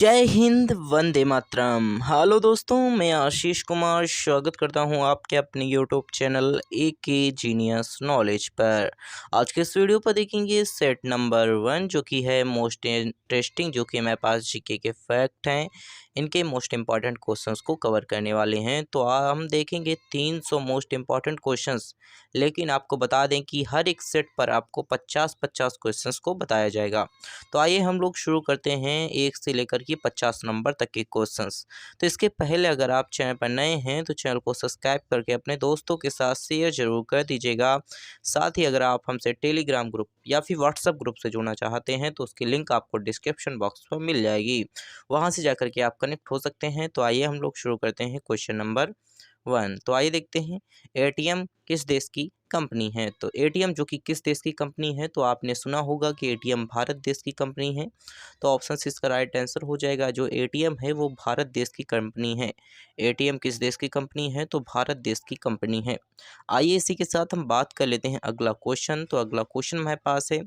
जय हिंद, वंदे मातरम। हेलो दोस्तों, मैं आशीष कुमार स्वागत करता हूं आपके अपने यूट्यूब चैनल ए के जीनियस नॉलेज पर। आज के इस वीडियो पर देखेंगे सेट नंबर 1 जो कि है मोस्ट इंटरेस्टिंग, जो कि हमारे पास जीके के फैक्ट हैं, इनके मोस्ट इंपॉर्टेंट क्वेश्चंस को कवर करने वाले हैं। तो हम देखेंगे 300 मोस्ट इंपॉर्टेंट क्वेश्चंस, लेकिन आपको बता दें कि हर एक सेट पर आपको 50-50 क्वेश्चंस को बताया जाएगा। तो आइए हम लोग शुरू करते हैं 1 से लेकर के 50 नंबर तक के क्वेश्चंस। तो इसके पहले अगर आप चैनल पर नए हैं तो चैनल को सब्सक्राइब करके अपने दोस्तों के साथ शेयर जरूर कर दीजिएगा। साथ ही अगर आप हमसे टेलीग्राम ग्रुप या फिर व्हाट्सएप ग्रुप से जुड़ना चाहते हैं तो उसकी लिंक आपको डिस्क्रिप्शन बॉक्स पर मिल जाएगी, वहाँ से जाकर के आप कनेक्ट हो सकते हैं। तो आइए हम लोग शुरू करते हैं क्वेश्चन नंबर 1। तो आइए देखते हैं, एटीएम किस देश की कंपनी है। तो एटीएम जो कि किस देश की कंपनी है, तो आपने सुना होगा कि एटीएम भारत देश की कंपनी है। तो ऑप्शन से इसका राइट आंसर हो जाएगा, जो एटीएम है वो भारत देश की कंपनी है। एटीएम किस देश की कंपनी है, तो भारत देश की कंपनी है। आइए इसी के साथ हम बात कर लेते हैं अगला क्वेश्चन। तो अगला क्वेश्चन हमारे पास है,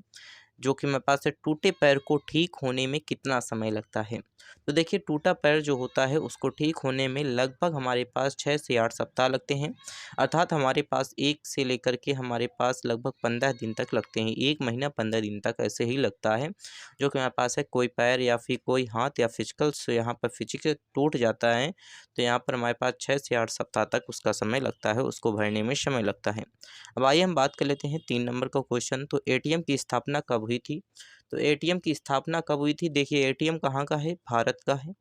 जो कि मेरे पास है, टूटे पैर को ठीक होने में कितना समय लगता है। तो देखिए, टूटा पैर जो होता है उसको ठीक होने में लगभग हमारे पास 6 से 8 सप्ताह लगते हैं। अर्थात हमारे पास 1 से लेकर के हमारे पास लगभग 15 दिन तक लगते हैं। 1 महीना 15 दिन तक ऐसे ही लगता है, जो कि हमारे पास है। कोई पैर या फिर कोई हाथ या फिजिकल से यहाँ पर फिजिकल टूट जाता है तो यहाँ पर हमारे पास 6 से 8 सप्ताह तक उसका समय लगता है, उसको भरने में समय लगता है। अब आइए हम बात कर लेते हैं 3 नंबर का क्वेश्चन। तो एटीएम की स्थापना कब हुई थी। तो एटीएम की स्थापना कब हुई थी, देखिए एटीएम कहाँ का है, भारत का है।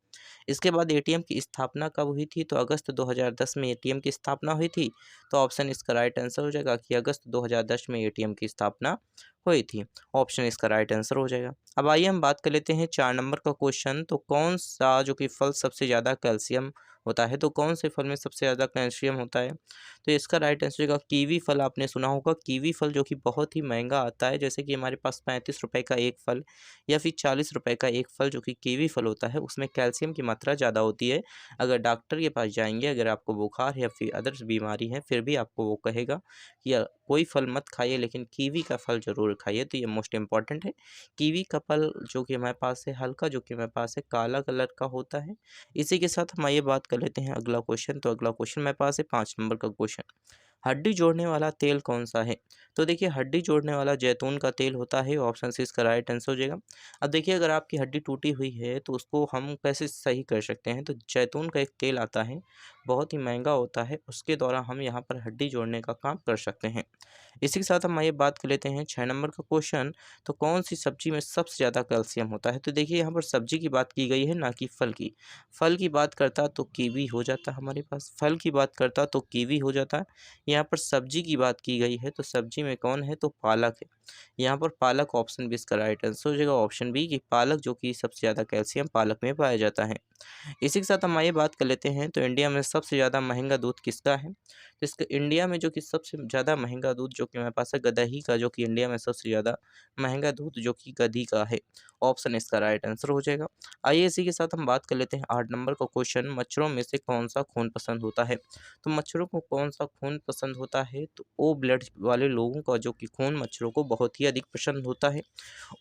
इसके बाद एटीएम की स्थापना कब हुई थी, तो अगस्त 2010 में एटीएम की स्थापना हुई थी। तो ऑप्शन इसका राइट आंसर हो जाएगा कि अगस्त 2010 में एटीएम की स्थापना हुई थी। ऑप्शन इसका राइट आंसर हो जाएगा। अब आइए हम बात कर लेते हैं 4 नंबर का क्वेश्चन। तो कौन सा जो कि फल सबसे ज़्यादा कैल्शियम होता है, तो कौन से फल में सबसे ज़्यादा कैल्शियम होता है। तो इसका राइट आंसर होगा कीवी फल। आपने सुना होगा कीवी फल, जो कि बहुत ही महंगा आता है। जैसे कि हमारे पास 35 रुपए का एक फल या फिर 40 रुपए का एक फल जो कि कीवी फल होता है, उसमें कैल्शियम की मात्रा ज़्यादा होती है। अगर डॉक्टर के पास जाएंगे, अगर आपको बुखार या फिर अदर्स बीमारी है, फिर भी आपको वो कहेगा कि कोई फल मत खाइए, लेकिन कीवी का फल ज़रूर खाइए। तो ये मोस्ट इंपॉर्टेंट है। कीवी का फल जो कि हमारे पास है हल्का, जो कि हमारे पास है काला कलर का होता है। इसी के साथ हम आइए बात कर लेते हैं अगला क्वेश्चन। तो अगला क्वेश्चन मेरे पास है 5 नंबर का क्वेश्चन। हड्डी जोड़ने वाला तेल कौन सा है। तो देखिए, हड्डी जोड़ने वाला जैतून का तेल होता है। ऑप्शन से इसका राइट आंसर हो जाएगा। अब देखिए, अगर आपकी हड्डी टूटी हुई है तो उसको हम कैसे सही कर सकते हैं, तो जैतून का एक तेल आता है, बहुत ही महंगा होता है, उसके द्वारा हम यहाँ पर हड्डी जोड़ने का काम कर सकते हैं। इसी के साथ हम आइए बात कर लेते हैं 6 नंबर का क्वेश्चन। तो कौन सी सब्जी में सबसे ज़्यादा कैल्शियम होता है। तो देखिए, यहाँ पर सब्जी की बात की गई है, ना कि फल की। फल की बात करता तो कीवी हो जाता हमारे पास, फल की बात करता तो कीवी हो जाता। यहाँ पर सब्जी की बात की गई है, तो सब्जी में कौन है, तो पालक है। यहाँ पर पालक, ऑप्शन बी इसका राइट आंसर हो जाएगा। ऑप्शन बी कि पालक, जो कि सबसे ज़्यादा कैल्शियम पालक में पाया जाता है। इसी के साथ हम आइए बात कर लेते हैं, तो इंडिया में सबसे ज़्यादा महंगा दूध किसका है। तो इसका इंडिया में जो कि सबसे ज़्यादा महंगा दूध जो कि हमारे पास है, गदही का, जो कि इंडिया में सबसे ज़्यादा महंगा दूध जो कि गधी का है। ऑप्शन इसका राइट आंसर हो जाएगा। आइए इसी के साथ हम बात कर लेते हैं 8 नंबर का क्वेश्चन। मच्छरों में से कौन सा खून पसंद होता है। तो मच्छरों को कौन सा खून पसंद होता है, तो ओ ब्लड वाले लोगों का जो कि खून मच्छरों को बहुत ही अधिक पसंद होता है।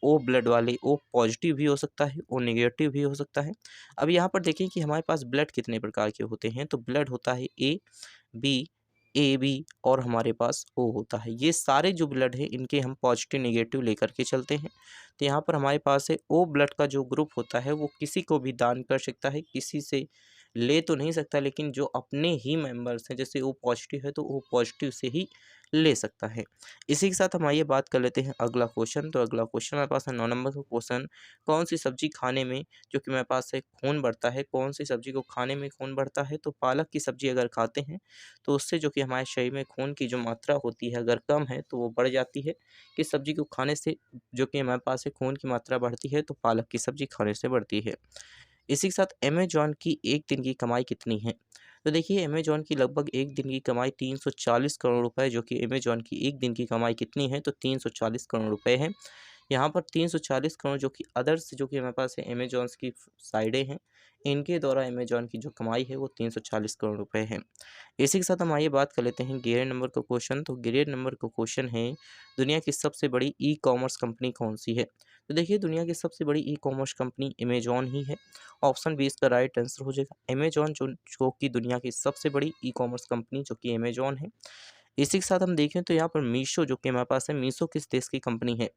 ओ ब्लड वाले, ओ पॉजिटिव भी हो सकता है, ओ नेगेटिव भी हो सकता है। अब यहाँ पर देखें कि हमारे पास ब्लड कितने प्रकार के होते हैं। तो ब्लड होता है बी ए बी और हमारे पास ओ होता है। ये सारे जो ब्लड है, इनके हम पॉजिटिव नेगेटिव लेकर के चलते हैं। तो यहाँ पर हमारे पास है ओ ब्लड का जो ग्रुप होता है, वो किसी को भी दान कर सकता है, किसी से ले तो नहीं सकता, लेकिन जो अपने ही मेंबर्स हैं, जैसे ओ पॉजिटिव है तो ओ पॉजिटिव से ही ले सकता है। इसी के साथ हम आइए बात कर लेते हैं अगला क्वेश्चन। तो अगला क्वेश्चन हमारे पास है 9 नंबर का क्वेश्चन। कौन सी सब्जी खाने में जो कि मेरे पास है खून बढ़ता है, कौन सी सब्जी को खाने में खून बढ़ता है। तो पालक की सब्जी अगर खाते हैं तो उससे जो कि हमारे शरीर में खून की जो मात्रा होती है, अगर कम है तो वो बढ़ जाती है। किस सब्जी को खाने से जो कि हमारे पास है खून की मात्रा बढ़ती है, तो पालक की सब्जी खाने से बढ़ती है। इसी के साथ अमेज़न की 1 दिन की कमाई कितनी है? तो देखिए, अमेज़न की लगभग 1 दिन की कमाई 340 करोड़ रुपए, जो कि अमेज़न की 1 दिन की कमाई कितनी है, तो 340 करोड़ रुपए है। यहाँ पर 340 करोड़ जो कि अदर्स जो कि हमारे पास है अमेज़न्स की साइडें हैं, इनके द्वारा अमेज़न की जो कमाई है वो 340 करोड़ रुपए है। इसी के साथ हम आइए बात कर लेते हैं 11 नंबर का क्वेश्चन। तो 11 नंबर का क्वेश्चन है, दुनिया की सबसे बड़ी ई-कॉमर्स कंपनी कौन-सी है? तो देखिए दुनिया की सबसे बड़ी ई कॉमर्स कंपनी अमेजॉन ही है। ऑप्शन बी इसका राइट आंसर हो जाएगा। अमेजॉन जो कि दुनिया की सबसे बड़ी ई कॉमर्स कंपनी जो कि अमेजॉन है। इसी के साथ हम देखें तो यहाँ पर मीशो जो कि हमारे पास है, मीशो किस देश की कंपनी है?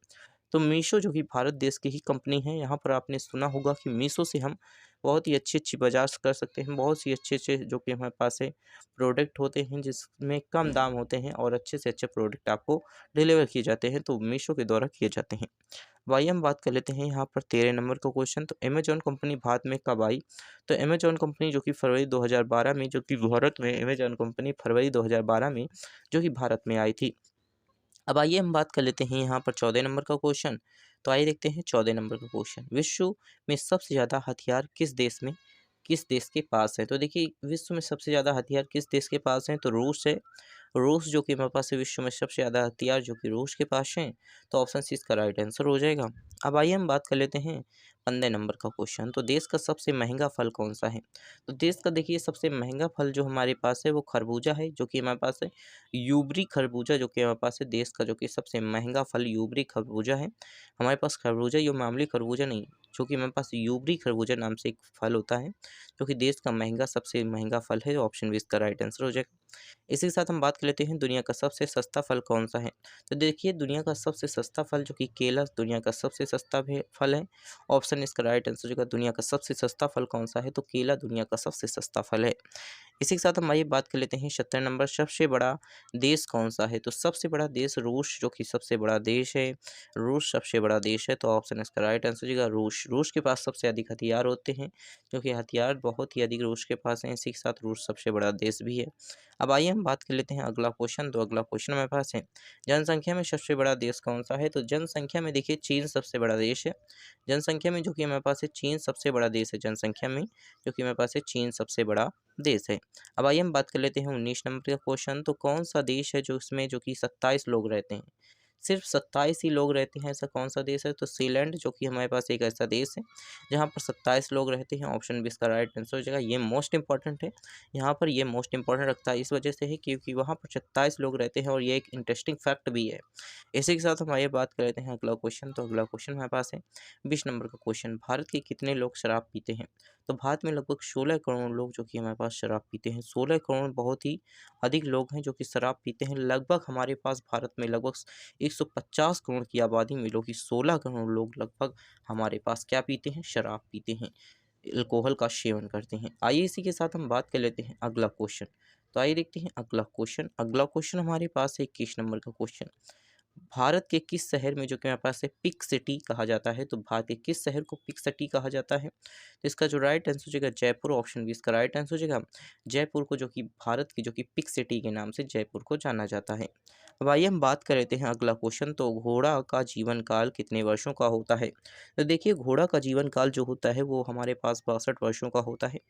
तो मीशो जो कि भारत देश की ही कंपनी है। यहाँ पर आपने सुना होगा कि मीशो से हम बहुत ही अच्छी-अच्छी बाज़ार कर सकते हैं। बहुत सी अच्छे-अच्छे जो कि हमारे पास है प्रोडक्ट होते हैं जिसमें कम दाम होते हैं और अच्छे से अच्छे प्रोडक्ट आपको डिलीवर किए जाते हैं, तो मीशो के द्वारा किए जाते हैं। अब आइए हम बात कर लेते हैं यहाँ पर 13 नंबर का क्वेश्चन। तो अमेज़न कंपनी भारत में कब आई? तो अमेज़न कंपनी जो कि फरवरी 2012 में जो कि भारत में अमेज़न कंपनी फरवरी 2012 में जो कि भारत में आई थी। अब आइए हम बात कर लेते हैं यहाँ पर 14 नंबर का क्वेश्चन। तो आइए देखते हैं 14 नंबर का क्वेश्चन। विश्व में सबसे ज़्यादा हथियार किस देश के पास है? तो देखिए विश्व में सबसे ज़्यादा हथियार किस देश के पास हैं? तो रूस है। रूस जो कि हमारे पास है विश्व में सबसे ज़्यादा हथियार जो कि रूस के पास हैं। तो ऑप्शन सी इसका राइट आंसर हो जाएगा। अब आइए हम बात कर लेते हैं 15 नंबर का क्वेश्चन। तो देश का सबसे महंगा फल कौन-सा है? तो देश का देखिए सबसे महंगा फल जो हमारे पास है वो खरबूजा है, जो कि हमारे पास है यूबरी खरबूजा जो कि हमारे पास है देश का जो कि सबसे महंगा फल यूबरी खरबूजा है। हमारे पास खरबूजा ये मामूली खरबूजा नहीं, जो कि हमारे पास यूबरी खरबूजा नाम से एक फल होता है, जो कि देश का सबसे महंगा फल है। ऑप्शन बी इसका राइट आंसर हो जाएगा। इसी के साथ हम बात कर लेते हैं दुनिया का सबसे सस्ता फल कौन-सा है? तो देखिए दुनिया का सबसे सस्ता फल जो कि केला दुनिया का सबसे सस्ता भी फल है। ऑप्शन इसका राइट आंसर हो जाएगा। दुनिया का सबसे सस्ता फल कौन-सा है? तो केला दुनिया का सबसे सस्ता फल है। इसी के साथ हम आइए बात कर लेते हैं 17 नंबर। सबसे बड़ा देश कौन-सा है? तो सबसे बड़ा देश रूस जो कि सबसे बड़ा देश है। रूस सबसे बड़ा देश है, तो ऑप्शन इसका राइट आंसर हो जाएगा रूस। रूस के पास सबसे अधिक हथियार होते हैं, क्योंकि हथियार बहुत ही अधिक रूस के पास हैं। इसी के साथ रूस सबसे बड़ा देश भी है। अब आइए हम बात कर लेते हैं अगला क्वेश्चन। तो अगला क्वेश्चन हमारे पास है, जनसंख्या में सबसे बड़ा देश कौन-सा है? तो जनसंख्या में देखिए चीन सबसे बड़ा देश है। जनसंख्या में जो कि हमारे पास है चीन सबसे बड़ा देश है जनसंख्या में, जो कि हमारे पास है चीन सबसे बड़ा देश है। अब आइए हम बात कर लेते हैं 19 नंबर का क्वेश्चन। तो कौन-सा देश है जो कि 27 लोग रहते हैं? सिर्फ़ 27 ही लोग रहते हैं, ऐसा कौन-सा देश है? तो सीलैंड जो कि हमारे पास एक ऐसा देश है, जहाँ पर 27 लोग रहते हैं। ऑप्शन बी इसका राइट आंसर हो जाएगा। ये मोस्ट इम्पोर्टेंट है। यहाँ पर ये मोस्ट इम्पोर्टेंट रखता है इस वजह से है क्योंकि वहाँ पर 27 लोग रहते हैं और ये एक इंटरेस्टिंग फैक्ट भी है। इसी के साथ हम आइए बात कर लेते हैं अगला क्वेश्चन। तो अगला क्वेश्चन हमारे पास है 20 नंबर का क्वेश्चन। भारत के कितने लोग शराब पीते हैं? तो भारत में लगभग 16 करोड़ लोग जो कि हमारे पास शराब पीते हैं। 16 करोड़ बहुत ही अधिक लोग हैं जो कि शराब पीते हैं। लगभग हमारे पास भारत में लगभग 150 करोड़ की आबादी में लोग 16 करोड़ लोग लगभग हमारे पास क्या पीते हैं? शराब पीते हैं, अल्कोहल का सेवन करते हैं। आइए इसी के साथ हम बात कर लेते हैं अगला क्वेश्चन। तो आइए देखते हैं अगला क्वेश्चन। अगला क्वेश्चन हमारे पास है 21 नंबर का क्वेश्चन। भारत के किस शहर में जो कि हमारे पास है पिक सिटी कहा जाता है? तो भारत के किस शहर को पिक सिटी कहा जाता है? तो इसका जो राइट आंसर हो जाएगा जयपुर। ऑप्शन बी इसका राइट आंसर हो जाएगा। जयपुर को जो कि भारत की जो कि पिक सिटी के नाम से जयपुर को जाना जाता है। अब आइए हम बात कर लेते हैं अगला क्वेश्चन। तो घोड़ा का जीवन काल कितने वर्षों का होता है? तो देखिए घोड़ा का जीवन काल जो होता है वो हमारे पास 62 वर्षों का होता है।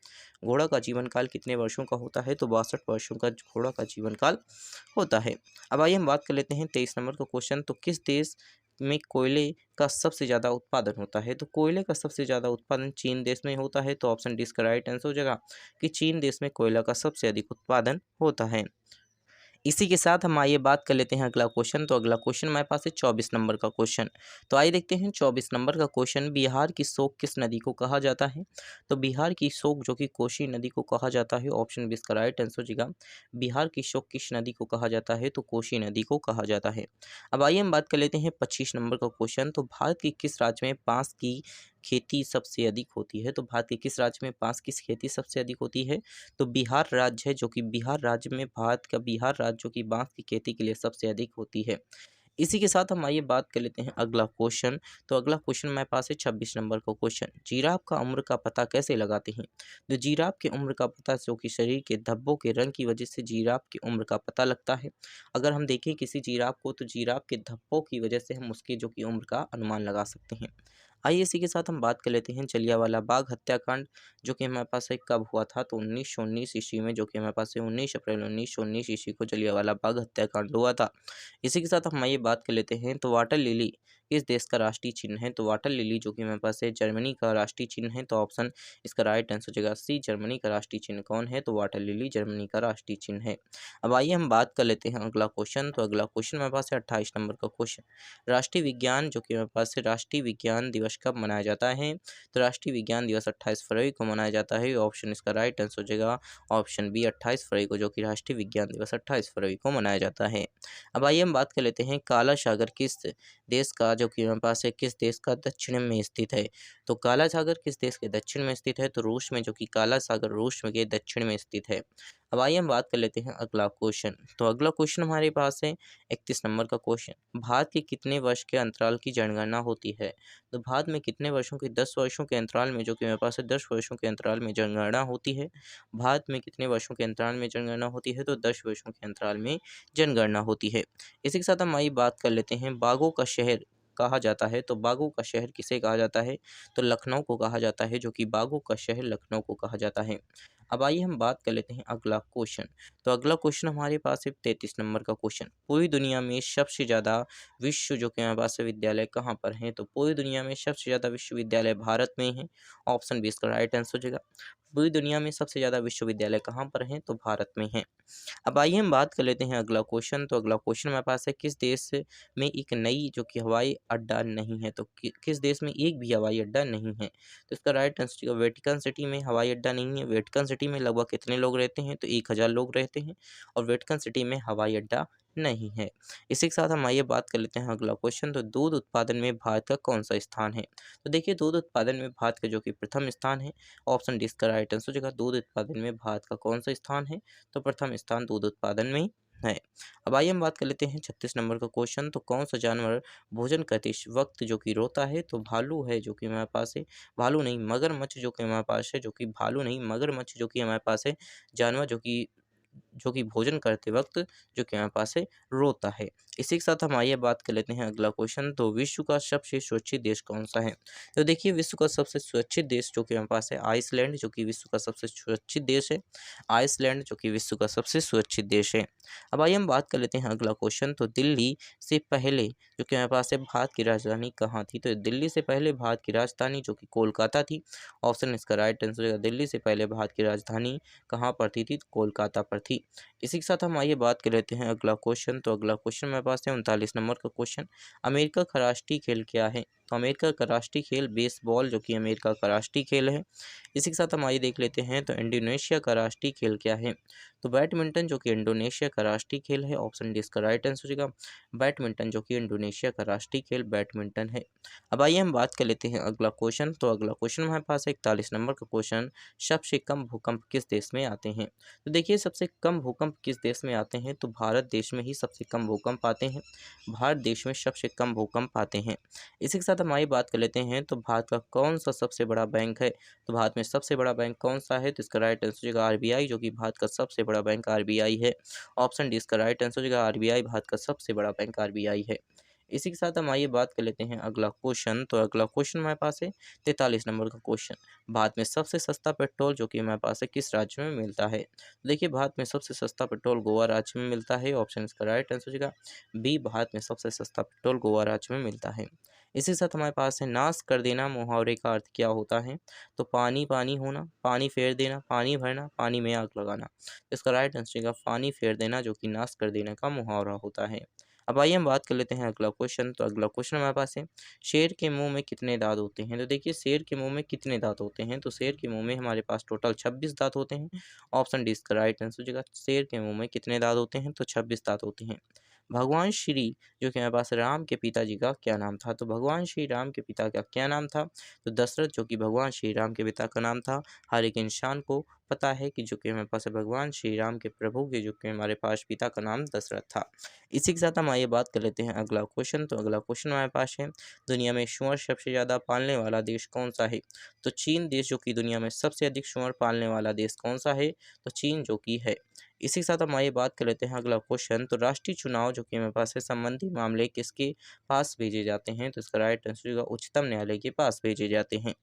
घोड़ा का जीवन काल कितने वर्षों का होता है? तो 62 वर्षों का घोड़ा का जीवन काल होता है। अब आइए हम बात कर लेते हैं 23 नंबर का क्वेश्चन। तो किस देश में कोयले का सबसे ज़्यादा उत्पादन होता है? तो कोयले का सबसे ज़्यादा उत्पादन चीन देश में होता है। तो ऑप्शन डी इसका राइट आंसर हो जाएगा कि चीन देश में कोयला का सबसे अधिक उत्पादन होता है। इसी के साथ हम आइए बात कर लेते हैं अगला क्वेश्चन। तो अगला क्वेश्चन हमारे पास है 24 नंबर का क्वेश्चन। तो आइए देखते हैं 24 नंबर का क्वेश्चन। बिहार की शोक किस नदी को कहा जाता है? तो बिहार की शोक जो कि कोसी नदी को कहा जाता है। ऑप्शन बी इसका राइट आंसर हो जाएगा। बिहार की शोक किस नदी को कहा जाता है? तो कोसी नदी को कहा जाता है। अब आइए हम बात कर लेते हैं 25 नंबर का क्वेश्चन। तो भारत के किस राज्य में बांस की खेती सबसे अधिक होती है? तो भारत के किस राज्य में बांस की खेती सबसे अधिक होती है? तो बिहार राज्य है, जो कि बिहार राज्य में भारत का बिहार राज्य जो कि बांस की खेती के लिए सबसे अधिक होती है। इसी के साथ हम आइए बात कर लेते हैं अगला क्वेश्चन। तो अगला क्वेश्चन हमारे पास है 26 नंबर का क्वेश्चन। जिराफ का उम्र का पता कैसे लगाते हैं? तो जिराफ की उम्र का पता जो कि शरीर के धब्बों के रंग की वजह से जिराफ की उम्र का पता लगता है। अगर हम देखें किसी जिराफ को तो जिराफ के धब्बों की वजह से हम उसकी जो कि उम्र का अनुमान लगा सकते हैं। आइए इसी के साथ हम बात कर लेते हैं जलियांवाला बाग हत्याकांड जो कि हमारे पास है कब हुआ था? तो 1919 ईस्वी में, जो कि हमारे पास है 19 अप्रैल 1919 ईस्वी को जलियांवाला बाग हत्याकांड हुआ था। इसी के साथ हम आइए बात कर लेते हैं। तो वाटर लिली किस देश का राष्ट्रीय चिन्ह है? तो वाटर लिली जो कि हमारे पास है जर्मनी का राष्ट्रीय चिन्ह है। तो ऑप्शन इसका राइट आंसर हो जाएगा सी, जर्मनी का राष्ट्रीय चिन्ह कौन है? तो वाटर लिली जर्मनी का राष्ट्रीय चिन्ह है। अब आइए हम बात कर लेते हैं अगला क्वेश्चन। तो अगला क्वेश्चन हमारे पास है 28 नंबर का क्वेश्चन। राष्ट्रीय विज्ञान जो कि हमारे पास है राष्ट्रीय विज्ञान दिवस कब मनाया जाता है? तो राष्ट्रीय विज्ञान दिवस 28 फरवरी को मनाया जाता है। ऑप्शन इसका राइट आंसर हो जाएगा ऑप्शन बी 28 फरवरी को, जो कि राष्ट्रीय विज्ञान दिवस 28 फरवरी को मनाया जाता है। अब आइए हम बात कर लेते हैं काला सागर किस देश का जो कि हमारे पास है किस देश का दक्षिण में स्थित है? तो काला सागर किस देश के दक्षिण में स्थित है? तो रूस में, जो कि काला सागर रूस में के दक्षिण में स्थित है। अब आइए हम बात कर लेते हैं अगला क्वेश्चन। तो अगला क्वेश्चन हमारे पास है 31 नंबर का क्वेश्चन। भारत के कितने वर्ष के अंतराल की जनगणना होती है? तो भारत में कितने वर्षों के 10 वर्षों के अंतराल में, जो कि मेरे पास है 10 वर्षों के अंतराल में जनगणना होती है। भारत में कितने वर्षों के अंतराल में जनगणना होती है? तो 10 वर्षों के अंतराल में जनगणना होती है। इसी के साथ हम आइए बात कर लेते हैं बाघों का शहर कहा जाता है। तो बाघों का शहर किसे कहा जाता है? तो लखनऊ को कहा जाता है, जो कि बाघों का शहर लखनऊ को कहा जाता है। अब आइए हम बात कर लेते हैं अगला क्वेश्चन। तो अगला क्वेश्चन हमारे पास है 33 नंबर का क्वेश्चन। पूरी दुनिया में सबसे ज़्यादा विश्व जो कि हमारे पास है विद्यालय कहाँ पर हैं? तो पूरी दुनिया में सबसे ज़्यादा विश्वविद्यालय भारत में है। ऑप्शन बी इसका राइट आंसर हो जाएगा। पूरी दुनिया में सबसे ज़्यादा विश्वविद्यालय कहाँ पर हैं? तो भारत में है। अब आइए हम बात कर लेते हैं अगला क्वेश्चन। तो अगला क्वेश्चन हमारे पास है किस देश में एक नई जो कि हवाई अड्डा नहीं है? तो किस देश में एक भी हवाई अड्डा नहीं है? तो इसका राइट आंसर वेटिकन सिटी में हवाई अड्डा नहीं है। वेटिकन सिटी में लगभग कितने लोग रहते हैं? तो 1000 लोग रहते हैं और वेटिकन सिटी में हवाई अड्डा नहीं है। इसी के साथ हम आइए बात कर लेते हैं अगला क्वेश्चन। तो दूध उत्पादन में भारत का कौन सा स्थान है? तो देखिए दूध उत्पादन में भारत का जो कि प्रथम स्थान है। ऑप्शन डी इसका राइट आंसर हो जाएगा। दूध उत्पादन में भारत का कौन सा स्थान है? तो प्रथम स्थान दूध उत्पादन में है। अब आइए हम बात कर लेते हैं 36 नंबर का क्वेश्चन। तो कौन सा जानवर भोजन करते वक्त जो कि रोता है? तो भालू है, जो कि हमारे पास है। भालू नहीं, मगरमच्छ जो कि हमारे पास है, जो कि भालू नहीं मगरमच्छ जो कि हमारे पास है जानवर जो कि भोजन करते वक्त जो कि हमारे पास है रोता है। इसी के साथ हम आइए बात कर लेते हैं अगला क्वेश्चन। तो विश्व का सबसे सुरक्षित देश कौन सा है? तो देखिए विश्व का सबसे सुरक्षित देश जो कि हमारे पास है आइसलैंड, जो कि विश्व का सबसे सुरक्षित देश है। आइसलैंड जो कि विश्व का सबसे सुरक्षित देश है। अब आइए हम बात कर लेते हैं अगला क्वेश्चन। तो दिल्ली से पहले जो कि हमारे पास है भारत की राजधानी कहाँ थी? तो दिल्ली से पहले भारत की राजधानी जो कि कोलकाता थी। ऑप्शन इसका राइट आंसर है दिल्ली से पहले भारत की राजधानी कहाँ पर थी? तो कोलकाता पर थी। इसी के साथ हम आइए बात कर लेते हैं अगला क्वेश्चन। तो अगला क्वेश्चन मेरे पास है 39 नंबर का क्वेश्चन। अमेरिका का राष्ट्रीय खेल क्या है? तो अमेरिका का राष्ट्रीय खेल बेसबॉल जो कि अमेरिका का राष्ट्रीय खेल है। इसी के साथ हम आइए देख लेते हैं। तो इंडोनेशिया का राष्ट्रीय खेल क्या है? तो बैडमिंटन जो कि इंडोनेशिया का राष्ट्रीय खेल है। ऑप्शन डी इसका राइट आंसर हो जाएगा। बैडमिंटन जो कि इंडोनेशिया का राष्ट्रीय खेल बैडमिंटन है। अब आइए हम बात कर लेते हैं अगला क्वेश्चन। तो अगला क्वेश्चन हमारे पास है 41 नंबर का क्वेश्चन। सबसे कम भूकंप किस देश में आते हैं? तो देखिए सबसे कम भूकंप किस देश में आते हैं? तो भारत देश में ही सबसे कम भूकंप आते हैं। भारत देश में सबसे कम भूकंप आते हैं। इसी के साथ हम आइए बात कर लेते हैं। तो भारत का कौन सा सबसे बड़ा बैंक है? तो भारत में सबसे बड़ा बैंक कौन सा है? तो इसका राइट आंसर हो जाएगा आरबीआई, जो कि भारत का सबसे बड़ा बैंक आरबीआई है। ऑप्शन डी इसका राइट आंसर हो जाएगा आरबीआई, भारत का सबसे बड़ा बैंक आरबीआई है। इसी के साथ हम आइए बात कर लेते हैं अगला क्वेश्चन। तो अगला क्वेश्चन हमारे पास है 43 नंबर का क्वेश्चन। भारत में सबसे सस्ता पेट्रोल जो कि हमारे पास है किस राज्य में मिलता है? देखिए भारत में सबसे सस्ता पेट्रोल गोवा राज्य में मिलता है। ऑप्शन इसका राइट आंसर हो जाएगा बी, भारत में सबसे सस्ता पेट्रोल गोवा राज्य में मिलता है। इसी के साथ हमारे पास है नाश कर देना मुहावरे का अर्थ क्या होता है? तो पानी पानी होना, पानी फेर देना, पानी भरना, पानी में आग लगाना। इसका राइट आंसर होगा पानी फेर देना, जो कि नाश कर देने का मुहावरा होता है। अब आइए हम बात कर लेते हैं अगला क्वेश्चन। तो अगला क्वेश्चन हमारे पास है शेर के मुंह में कितने दांत होते हैं? तो देखिए शेर के मुंह में कितने दांत होते हैं? तो शेर के मुंह में हमारे पास टोटल 26 दांत होते हैं। ऑप्शन डी इसका राइट आंसर हो जाएगा। शेर के मुंह में कितने दांत होते हैं? तो 26 दांत होते हैं। भगवान श्री जो कि हमारे पास राम के पिताजी का क्या नाम था? तो भगवान श्री राम के पिता का क्या नाम था? तो दशरथ, जो कि भगवान श्री राम के पिता का नाम था। हर एक इंसान को पता है कि जो कि हमारे पास है भगवान श्री राम के प्रभु के जो कि हमारे पास पिता का नाम दशरथ था। इसी के साथ हम आइए बात कर लेते हैं अगला क्वेश्चन। तो अगला क्वेश्चन हमारे पास है दुनिया में सूअर सबसे ज़्यादा पालने वाला देश कौन सा है? तो चीन देश जो कि दुनिया में सबसे अधिक सूअर पालने वाला देश कौन सा है? तो चीन जो कि है। इसी के साथ हम आइए बात कर लेते हैं अगला क्वेश्चन। तो राष्ट्रीय चुनाव जो कि हमारे पास है संबंधी मामले किसके पास भेजे जाते हैं? तो इसका राइट आंसर होगा उच्चतम न्यायालय के पास भेजे जाते हैं।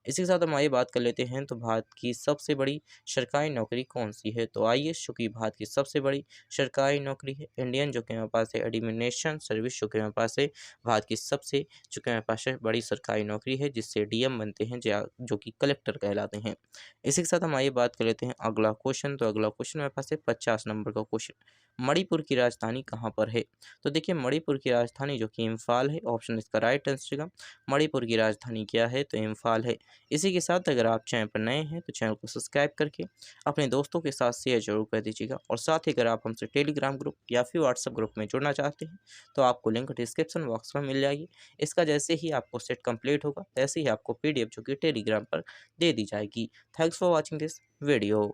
इसी के साथ हम आइए बात कर लेते हैं तो भारत की सबसे बड़ी सरकारी नौकरी कौन-सी है? तो आईएएस जो कि भारत की सबसे बड़ी सरकारी नौकरी है। इंडियन जो कि हमारे पास है एडमिनिस्ट्रेशन सर्विस जो कि हमारे पास है भारत की सबसे जो कि हमारे पास है बड़ी सरकारी नौकरी है, जिससे डीएम बनते हैं जो कि कलेक्टर कहलाते हैं। इसी के साथ हम आइए बात कर लेते हैं अगला क्वेश्चन। तो अगला क्वेश्चन हमारे पास है 50 नंबर का क्वेश्चन। मणिपुर की राजधानी कहाँ पर है? तो देखिए मणिपुर की राजधानी जो कि इम्फाल है। ऑप्शन इसका राइट आंसर होगा। मणिपुर की राजधानी क्या है? तो इम्फाल है। इसी के साथ अगर आप चैनल पर नए हैं तो चैनल को सब्सक्राइब करके अपने दोस्तों के साथ शेयर जरूर कर दीजिएगा। और साथ ही अगर आप हमसे टेलीग्राम ग्रुप या फिर व्हाट्सएप ग्रुप में जुड़ना चाहते हैं तो आपको लिंक डिस्क्रिप्शन बॉक्स में मिल जाएगी। इसका जैसे ही आपको सेट कंप्लीट होगा वैसे ही आपको पीडीएफ जो कि टेलीग्राम पर दे दी जाएगी। Thanks for watching this video.